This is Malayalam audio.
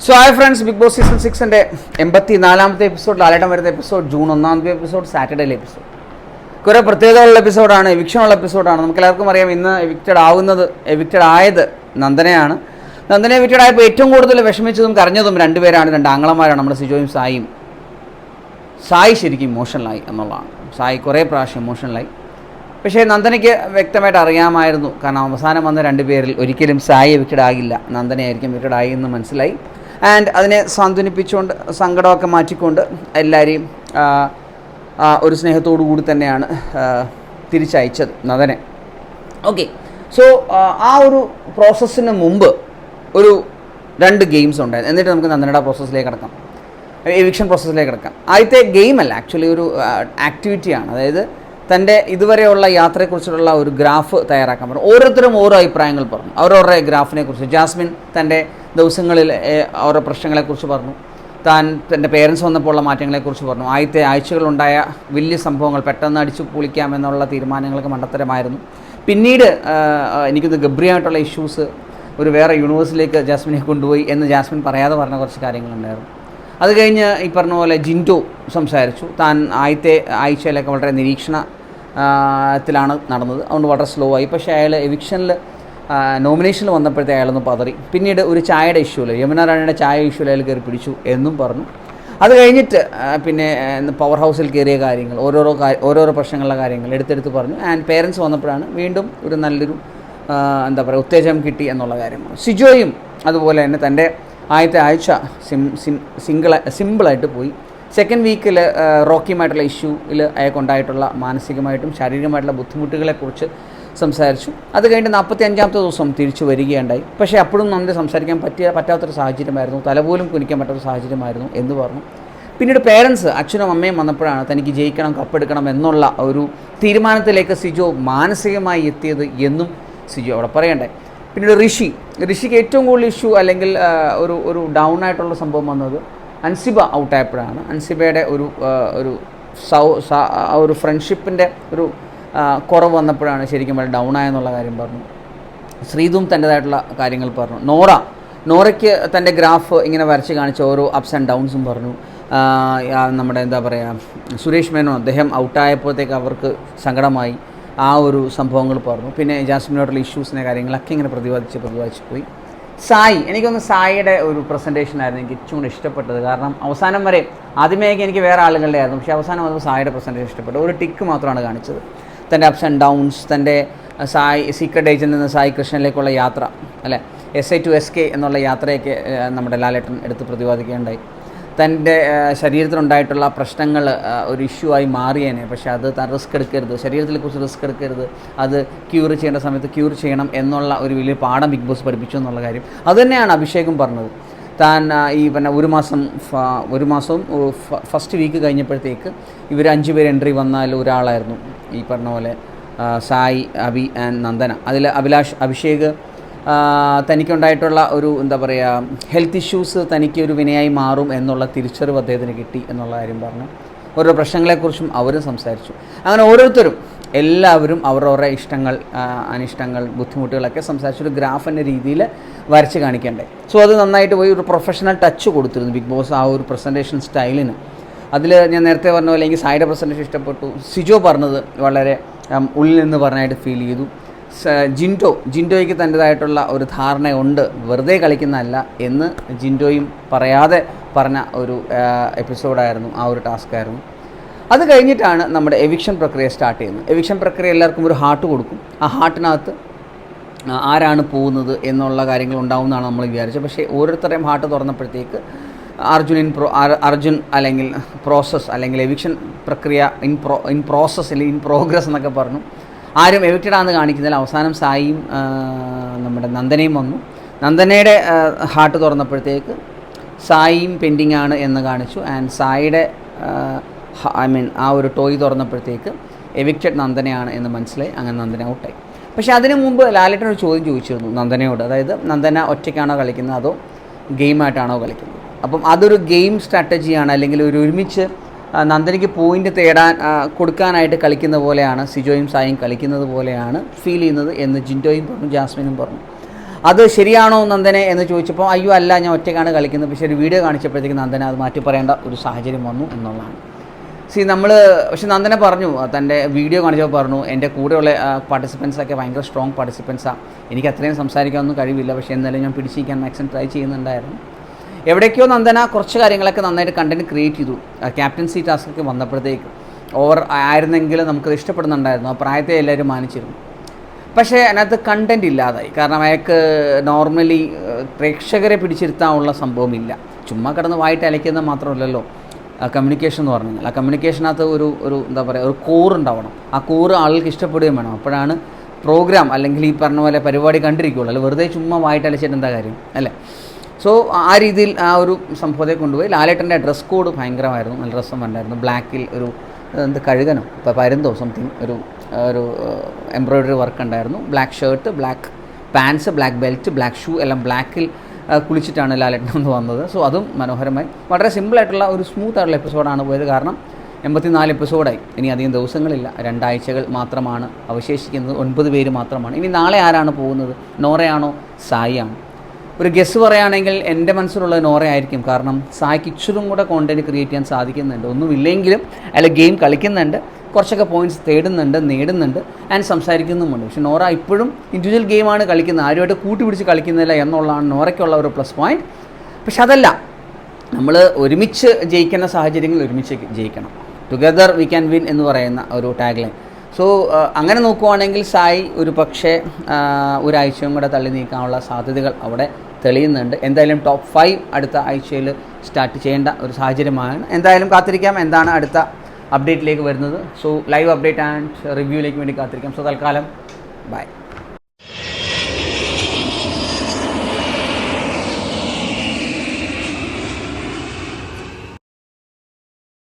So hi friends, Bigg Boss season 6-ൻ്റെ 84ാമത്തെ എപ്പിസോഡ്, ലാലേട്ടൻ വരുന്ന എപ്പിസോഡ്, ജൂൺ 1-ാമത്തെ എപ്പിസോഡ്, സാറ്റർഡേയിലെ എപ്പിസോഡ്. കുറേ പ്രത്യേകതകളുള്ള എപ്പിസോഡാണ്, എവിക്ഷനുള്ള എപ്പിസോഡാണ്. നമുക്ക് എല്ലാവർക്കും അറിയാം, ഇന്ന് എവിക്റ്റഡ് ആയത് നന്ദനയാണ്. നന്ദന എവിക്റ്റഡ് ആയപ്പോൾ ഏറ്റവും കൂടുതൽ വിഷമിച്ചതും കരഞ്ഞതും രണ്ടുപേരാണ്, രണ്ട് ആങ്ങളമാരാണ്, നമ്മുടെ സിജോയും സായിയും. സായി ശരിക്കും ഇമോഷണലായി എന്നുള്ളതാണ്. സായി കുറേ പ്രാവശ്യം ഇമോഷണലായി. പക്ഷേ നന്ദനയ്ക്ക് വ്യക്തമായിട്ട് അറിയാമായിരുന്നു, കാരണം അവസാനം വന്ന രണ്ടുപേരിൽ ഒരിക്കലും സായി എവിക്റ്റഡ് ആകില്ല, നന്ദനയായിരിക്കും എവിക്റ്റഡ് ആയി എന്ന് മനസ്സിലായി. ആൻഡ് അതിനെ സാന്ത്വനിപ്പിച്ചുകൊണ്ട്, സങ്കടമൊക്കെ മാറ്റിക്കൊണ്ട് എല്ലാവരെയും ഒരു സ്നേഹത്തോടു കൂടി തന്നെയാണ് തിരിച്ചയച്ചത് നന്ദനെ. ഓക്കെ, സോ ആ ഒരു പ്രോസസ്സിന് മുമ്പ് ഒരു 2 ഗെയിംസ് ഉണ്ടായിരുന്നു. എന്നിട്ട് നമുക്ക് നന്ദനയുടെ പ്രോസസ്സിലേക്ക് കിടക്കാം, എവിക്ഷൻ പ്രോസസ്സിലേക്ക് കിടക്കാം. ആദ്യത്തെ ഗെയിമല്ല, ആക്ച്വലി ഒരു ആക്ടിവിറ്റിയാണ്. അതായത് തൻ്റെ ഇതുവരെയുള്ള യാത്രയെക്കുറിച്ചുള്ള ഒരു ഗ്രാഫ് തയ്യാറാക്കാൻ പറഞ്ഞു. ഓരോരുത്തരും ഓരോ അഭിപ്രായങ്ങൾ പറഞ്ഞു, അവരവരുടെ ഗ്രാഫിനെ കുറിച്ച്. ജാസ്മിൻ തൻ്റെ ദിവസങ്ങളിൽ ഓരോ പ്രശ്നങ്ങളെക്കുറിച്ച് പറഞ്ഞു, താൻ തൻ്റെ പേരൻസ് വന്നപ്പോഴുള്ള മാറ്റങ്ങളെക്കുറിച്ച് പറഞ്ഞു. ആദ്യത്തെ ആഴ്ചകളുണ്ടായ വലിയ സംഭവങ്ങൾ പെട്ടെന്ന് അടിച്ചു പൊളിക്കാമെന്നുള്ള തീരുമാനങ്ങൾക്ക് മണ്ടത്തരമായിരുന്നു. പിന്നീട് എനിക്കിത് ഗബ്രിയായിട്ടുള്ള ഇഷ്യൂസ്, ഒരു വേറെ യൂണിവേഴ്സിലേക്ക് ജാസ്മിനെ കൊണ്ടുപോയി എന്ന് ജാസ്മിൻ പറയാതെ പറഞ്ഞ കുറച്ച് കാര്യങ്ങളുണ്ടായിരുന്നു. അത് കഴിഞ്ഞ് ഈ പറഞ്ഞ പോലെ ജിൻഡോ സംസാരിച്ചു. താൻ ആദ്യത്തെ ആഴ്ചയിലൊക്കെ വളരെ നിരീക്ഷണത്തിലാണ് നടന്നത്, അതുകൊണ്ട് വളരെ സ്ലോ ആയി. പക്ഷേ അയാൾ എവിക്ഷനിൽ നോമിനേഷനിൽ വന്നപ്പോഴത്തെ അയാളൊന്ന് പതറി. പിന്നീട് ഒരു ചായയുടെ ഇഷ്യൂവിൽ, യമുന റാണിയുടെ ചായ ഇഷ്യൂവിൽ അയാൾ കയറി പിടിച്ചു എന്നും പറഞ്ഞു. അത് കഴിഞ്ഞിട്ട് പിന്നെ പവർ ഹൗസിൽ കയറിയ കാര്യങ്ങൾ, ഓരോരോ പ്രശ്നങ്ങളുടെ കാര്യങ്ങൾ എടുത്തെടുത്ത് പറഞ്ഞു. ആൻഡ് പേരൻസ് വന്നപ്പോഴാണ് വീണ്ടും ഒരു നല്ലൊരു എന്താ പറയുക ഉത്തേജനം കിട്ടി എന്നുള്ള കാര്യമാണ്. സിജോയും അതുപോലെ തന്നെ തൻ്റെ ആദ്യത്തെ ആഴ്ച സിമ്പിളായിട്ട് പോയി. സെക്കൻഡ് വീക്കിൽ റോക്കിയുമായിട്ടുള്ള ഇഷ്യൂവിൽ അയാൾക്കുണ്ടായിട്ടുള്ള മാനസികമായിട്ടും ശാരീരികമായിട്ടുള്ള ബുദ്ധിമുട്ടുകളെക്കുറിച്ച് സംസാരിച്ചു. അത് കഴിഞ്ഞ് 45ാമത്തെ ദിവസം തിരിച്ചു വരികയുണ്ടായി. പക്ഷേ അപ്പോഴും നമുക്ക് സംസാരിക്കാൻ പറ്റാത്തൊരു സാഹചര്യമായിരുന്നു, തലപോലും കുനിക്കാൻ പറ്റാത്ത സാഹചര്യമായിരുന്നു എന്ന് പറഞ്ഞു. പിന്നീട് പേരൻസ്, അച്ഛനും അമ്മയും വന്നപ്പോഴാണ് തനിക്ക് ജയിക്കണം, കപ്പെടുക്കണം എന്നുള്ള ഒരു തീരുമാനത്തിലേക്ക് സിജോ മാനസികമായി എത്തിയത് എന്നും സിജോ അവിടെ പറയണ്ടേ. പിന്നീട് ഋഷിക്ക് ഏറ്റവും കൂടുതൽ ഇഷ്യൂ അല്ലെങ്കിൽ ഒരു ഡൗൺ ആയിട്ടുള്ള സംഭവം വന്നത് അൻസിബ ഔട്ടായപ്പോഴാണ്. അൻസിബയുടെ ഒരു ഫ്രണ്ട്ഷിപ്പിൻ്റെ ഒരു കുറവ് വന്നപ്പോഴാണ് ശരിക്കും വളരെ ഡൗൺ ആയെന്നുള്ള കാര്യം പറഞ്ഞു. ശ്രീതും തൻ്റേതായിട്ടുള്ള കാര്യങ്ങൾ പറഞ്ഞു. നോറയ്ക്ക് തൻ്റെ ഗ്രാഫ് ഇങ്ങനെ വരച്ച് കാണിച്ച ഓരോ അപ്സ് ആൻഡ് ഡൗൺസും പറഞ്ഞു. നമ്മുടെ എന്താ പറയുക, സുരേഷ് മേനോൻ, അദ്ദേഹം ഔട്ടായപ്പോഴത്തേക്ക് അവർക്ക് സങ്കടമായി, ആ ഒരു സംഭവങ്ങൾ പറഞ്ഞു. പിന്നെ ജാസ്മിനോടുള്ള ഇഷ്യൂസിനെ കാര്യങ്ങളൊക്കെ ഇങ്ങനെ പ്രതിപാദിച്ച് പോയി. സായി, എനിക്കൊന്ന് സായിയുടെ ഒരു പ്രസൻറ്റേഷനായിരുന്നു എനിക്ക് ഏറ്റവും കൂടി ഇഷ്ടപ്പെട്ടത്. കാരണം അവസാനം വരെ ആദ്യമേക്ക് എനിക്ക് വേറെ ആളുകളുടെ ആയിരുന്നു, പക്ഷേ അവസാനം വന്നപ്പോൾ സായിയുടെ പ്രസൻറ്റേഷൻ ഇഷ്ടപ്പെട്ടു. ഒരു ടിക്ക് മാത്രമാണ് കാണിച്ചത്, തൻ്റെ അപ്സ് ആൻഡ് ഡൗൺസ്, തൻ്റെ സീക്രട്ട് ഏജൻറ്റിൽ നിന്ന് സായി കൃഷ്ണനിലേക്കുള്ള യാത്ര, അല്ലേ, SA to SK എന്നുള്ള യാത്രയൊക്കെ നമ്മുടെ ലാലേട്ടൻ എടുത്ത് പ്രതിപാദിക്കുകയുണ്ടായി. തൻ്റെ ശരീരത്തിലുണ്ടായിട്ടുള്ള പ്രശ്നങ്ങൾ ഒരു ഇഷ്യൂ ആയി മാറിയേനെ, പക്ഷേ അത് താൻ റിസ്ക് എടുക്കരുത്, ശരീരത്തിനെക്കുറിച്ച് റിസ്ക് എടുക്കരുത്, അത് ക്യൂർ ചെയ്യേണ്ട സമയത്ത് ക്യൂർ ചെയ്യണം എന്നുള്ള ഒരു വലിയ പാഠം ബിഗ് ബോസ് പഠിപ്പിച്ചു എന്നുള്ള കാര്യം അതുതന്നെയാണ് അഭിഷേകും പറഞ്ഞത്. താൻ ഈ പിന്നെ ഒരു മാസം ഫസ്റ്റ് വീക്ക് കഴിഞ്ഞപ്പോഴത്തേക്ക് ഇവർ 5 പേര് എൻട്രി വന്നാൽ ഒരാളായിരുന്നു ഈ പറഞ്ഞ പോലെ സായി, അഭി ആൻഡ് നന്ദന. അതിൽ അഭിഷേക് തനിക്കുണ്ടായിട്ടുള്ള ഒരു എന്താ പറയുക ഹെൽത്ത് ഇഷ്യൂസ് തനിക്ക് ഒരു വിനയായി മാറും എന്നുള്ള തിരിച്ചറിവ് അദ്ദേഹത്തിന് കിട്ടി എന്നുള്ള കാര്യം പറഞ്ഞു. ഓരോ പ്രശ്നങ്ങളെക്കുറിച്ചും അവരും സംസാരിച്ചു. അങ്ങനെ ഓരോരുത്തരും എല്ലാവരും അവരവരുടെ ഇഷ്ടങ്ങൾ, അനിഷ്ടങ്ങൾ, ബുദ്ധിമുട്ടുകളൊക്കെ സംസാരിച്ചൊരു ഗ്രാഫിൻ്റെ രീതിയിൽ വരച്ച് കാണിക്കണ്ടേ. സോ അത് നന്നായിട്ട് പോയി ഒരു പ്രൊഫഷണൽ ടച്ച് കൊടുത്തിരുന്നു ബിഗ് ബോസ് ആ ഒരു പ്രസൻറ്റേഷൻ സ്റ്റൈലിന്. അതിൽ ഞാൻ നേരത്തെ പറഞ്ഞ പോലെ എനിക്ക് സായിയുടെ പ്രസൻറ്റേഷൻ ഇഷ്ടപ്പെട്ടു. സിജോ പറഞ്ഞത് വളരെ ഉള്ളിൽ നിന്ന് പറഞ്ഞായിട്ട് ഫീൽ ചെയ്തു. ജിൻഡോയ്ക്ക് തൻ്റേതായിട്ടുള്ള ഒരു ധാരണയുണ്ട്, വെറുതെ കളിക്കുന്നതല്ല എന്ന് ജിൻഡോയും പറയാതെ പറഞ്ഞ ഒരു എപ്പിസോഡായിരുന്നു, ആ ഒരു ടാസ്ക്കായിരുന്നു. അത് കഴിഞ്ഞിട്ടാണ് നമ്മുടെ എവിക്ഷൻ പ്രക്രിയ സ്റ്റാർട്ട് ചെയ്യുന്നത്. എവിക്ഷൻ പ്രക്രിയ എല്ലാവർക്കും ഒരു ഹാർട്ട് കൊടുക്കും. ആ ഹാർട്ടിനകത്ത് ആരാണ് പോകുന്നത് എന്നുള്ള കാര്യങ്ങൾ ഉണ്ടാവുമെന്നാണ് നമ്മൾ വിചാരിച്ചത്. പക്ഷേ ഓരോരുത്തരുടെയും ഹാർട്ട് തുറന്നപ്പോഴത്തേക്ക് അർജുൻ അല്ലെങ്കിൽ പ്രോസസ്സ് അല്ലെങ്കിൽ എവിക്ഷൻ പ്രക്രിയ ഇൻ പ്രോസസ്സ് അല്ലെങ്കിൽ ഇൻ പ്രോഗ്രസ് എന്നൊക്കെ പറഞ്ഞു. ആരും എവിക്റ്റഡാണെന്ന് കാണിക്കുന്നതിൽ അവസാനം സായിയും നമ്മുടെ നന്ദനയും വന്നു. നന്ദനയുടെ ഹാർട്ട് തുറന്നപ്പോഴത്തേക്ക് സായിയും പെൻഡിങ് ആണ് എന്ന് കാണിച്ചു. ആൻഡ് സായിയുടെ ആ ഒരു ടോയ് തുറന്നപ്പോഴത്തേക്ക് എവിക്റ്റഡ് നന്ദനയാണ് എന്ന് മനസ്സിലായി. അങ്ങനെ നന്ദന ഔട്ടായി. പക്ഷേ അതിനു മുമ്പ് ലാലേട്ടൻ ഒരു ചോദ്യം ചോദിച്ചിരുന്നു നന്ദനയോട്, അതായത് നന്ദന ഒറ്റയ്ക്കാണോ കളിക്കുന്നത് അതോ ഗെയിമായിട്ടാണോ കളിക്കുന്നത്. അപ്പം അതൊരു ഗെയിം സ്ട്രാറ്റജിയാണ്, അല്ലെങ്കിൽ ഒരുമിച്ച് നന്ദനയ്ക്ക് പോയിൻ്റ് കൊടുക്കാനായിട്ട് കളിക്കുന്ന പോലെയാണ് സിജോയും സായും കളിക്കുന്നത് പോലെയാണ് ഫീൽ ചെയ്യുന്നത് എന്ന് ജിൻഡോയും പറഞ്ഞു, ജാസ്മിനും പറഞ്ഞു. അത് ശരിയാണോ നന്ദനെ എന്ന് ചോദിച്ചപ്പോൾ അയ്യോ അല്ല, ഞാൻ ഒറ്റയ്ക്കാണ് കളിക്കുന്നത്. പക്ഷേ ഒരു വീഡിയോ കാണിച്ചപ്പോഴത്തേക്ക് നന്ദന അത് മാറ്റി പറയേണ്ട ഒരു സാഹചര്യം വന്നു എന്നുള്ളതാണ്. പക്ഷെ നന്ദന പറഞ്ഞു, തൻ്റെ വീഡിയോ കാണിച്ചപ്പോൾ പറഞ്ഞു, എൻ്റെ കൂടെയുള്ള പാർട്ടിസിപ്പൻസൊക്കെ ഭയങ്കര സ്ട്രോങ് പാർട്ടിസിപ്പൻസാണ്, എനിക്ക് അത്രയും സംസാരിക്കാനൊന്നും കഴിവില്ല, പക്ഷേ എന്നാലും ഞാൻ പിടിച്ചിരിക്കാൻ മാക്സിമം ട്രൈ ചെയ്യുന്നുണ്ടായിരുന്നു. എവിടേക്കോ നന്ദന കുറച്ച് കാര്യങ്ങളൊക്കെ നന്നായിട്ട് കണ്ടൻറ്റ് ക്രിയേറ്റ് ചെയ്തു. ക്യാപ്റ്റൻസി ടാസ്കൊക്കെ വന്നപ്പോഴത്തേക്ക് ഓവർ ആയിരുന്നെങ്കിലും നമുക്കത് ഇഷ്ടപ്പെടുന്നുണ്ടായിരുന്നു. ആ പ്രായത്തെ എല്ലാവരും മാനിച്ചിരുന്നു. പക്ഷേ അതിനകത്ത് കണ്ടൻറ്റ് ഇല്ലാതായി. കാരണം അയാൾക്ക് നോർമലി പ്രേക്ഷകരെ പിടിച്ചിരുത്താനുള്ള സംഭവമില്ല. ചുമ്മാ കിടന്ന് വായിട്ട് അലയ്ക്കുന്നത് മാത്രമല്ലല്ലോ കമ്മ്യൂണിക്കേഷൻ എന്ന് പറഞ്ഞു കഴിഞ്ഞാൽ. ആ കമ്മ്യൂണിക്കേഷനകത്ത് ഒരു എന്താ പറയുക, ഒരു കോറുണ്ടാവണം. ആ കോറ് ആളുകൾക്ക് ഇഷ്ടപ്പെടുകയും വേണം. അപ്പോഴാണ് പ്രോഗ്രാം അല്ലെങ്കിൽ ഈ പറഞ്ഞ പോലെ പരിപാടി കണ്ടിരിക്കുകയുള്ളൂ. അല്ല വെറുതെ ചുമ്മാ വായിട്ട് അലച്ചിട്ട് എന്താ കാര്യം അല്ലേ? സോ ആ രീതിയിൽ ആ ഒരു സംഭവത്തെ കൊണ്ടുപോയി. ലാലേട്ടൻ്റെ ഡ്രസ് കോഡ് ഭയങ്കരമായിരുന്നു, നല്ല രസം ഉണ്ടായിരുന്നു. ബ്ലാക്കിൽ ഒരു കഴുകനോ പരുന്തോ സംതിങ് ഒരു എംബ്രോയ്ഡറി വർക്ക് ഉണ്ടായിരുന്നു. Black shirt, black pants, black belt, black shoe എല്ലാം ബ്ലാക്കിൽ കുളിച്ചിട്ടാണ് ലാലേട്ടൻ ഒന്ന് വന്നത്. സോ അതും മനോഹരമായി, വളരെ സിമ്പിളായിട്ടുള്ള ഒരു സ്മൂത്ത് ആയിട്ടുള്ള എപ്പിസോഡാണ് പോയത്. കാരണം 84 എപ്പിസോഡായി. ഇനി അധികം ദിവസങ്ങളില്ല, 2 ആഴ്ചകൾ മാത്രമാണ് അവശേഷിക്കുന്നത്. 9 പേര് മാത്രമാണ്. ഇനി നാളെ ആരാണ് പോകുന്നത്? നോറയാണോ സായിയാണോ? ഒരു ഗസ് പറയുകയാണെങ്കിൽ എൻ്റെ മനസ്സിലുള്ളത് നോറയായിരിക്കും. കാരണം സായിക്ക് ഇച്ചിരും കൂടെ കോണ്ടൻറ്റ് ക്രിയേറ്റ് ചെയ്യാൻ സാധിക്കുന്നുണ്ട്. ഒന്നുമില്ലെങ്കിലും അയാൾ ഗെയിം കളിക്കുന്നുണ്ട്, കുറച്ചൊക്കെ പോയിൻറ്റ്സ് തേടുന്നുണ്ട്, നേടുന്നുണ്ട്, ആൻഡ് സംസാരിക്കുന്നുമുണ്ട്. പക്ഷെ നോറ ഇപ്പോഴും ഇൻഡിവിജ്വൽ ഗെയിമാണ് കളിക്കുന്നത്, ആരുമായിട്ട് കൂട്ടിപ്പിടിച്ച് കളിക്കുന്നില്ല എന്നുള്ളതാണ് നോറയ്ക്കുള്ള ഒരു പ്ലസ് പോയിൻറ്റ്. പക്ഷെ അതല്ല, നമ്മൾ ഒരുമിച്ച് ജയിക്കുന്ന സാഹചര്യങ്ങൾ ഒരുമിച്ച് ജയിക്കണം. ടുഗദർ വി ക്യാൻ വിൻ എന്ന് പറയുന്ന ഒരു ടാഗ് ലൈൻ. സോ അങ്ങനെ നോക്കുവാണെങ്കിൽ സായി ഒരു പക്ഷേ ഒരാഴ്ചയും കൂടെ തള്ളി നീക്കാനുള്ള സാധ്യതകൾ അവിടെ തെളിയുന്നുണ്ട്. എന്തായാലും ടോപ്പ് 5 അടുത്ത ആഴ്ചയിൽ സ്റ്റാർട്ട് ചെയ്യേണ്ട ഒരു സാഹചര്യമാണ്. എന്തായാലും കാത്തിരിക്കാം എന്താണ് അടുത്ത അപ്ഡേറ്റിലേക്ക് വരുന്നത്. സോ ലൈവ് അപ്ഡേറ്റ് ആൻഡ് റിവ്യൂയിലേക്ക് വേണ്ടി കാത്തിരിക്കാം. സോ തൽക്കാലം ബൈ.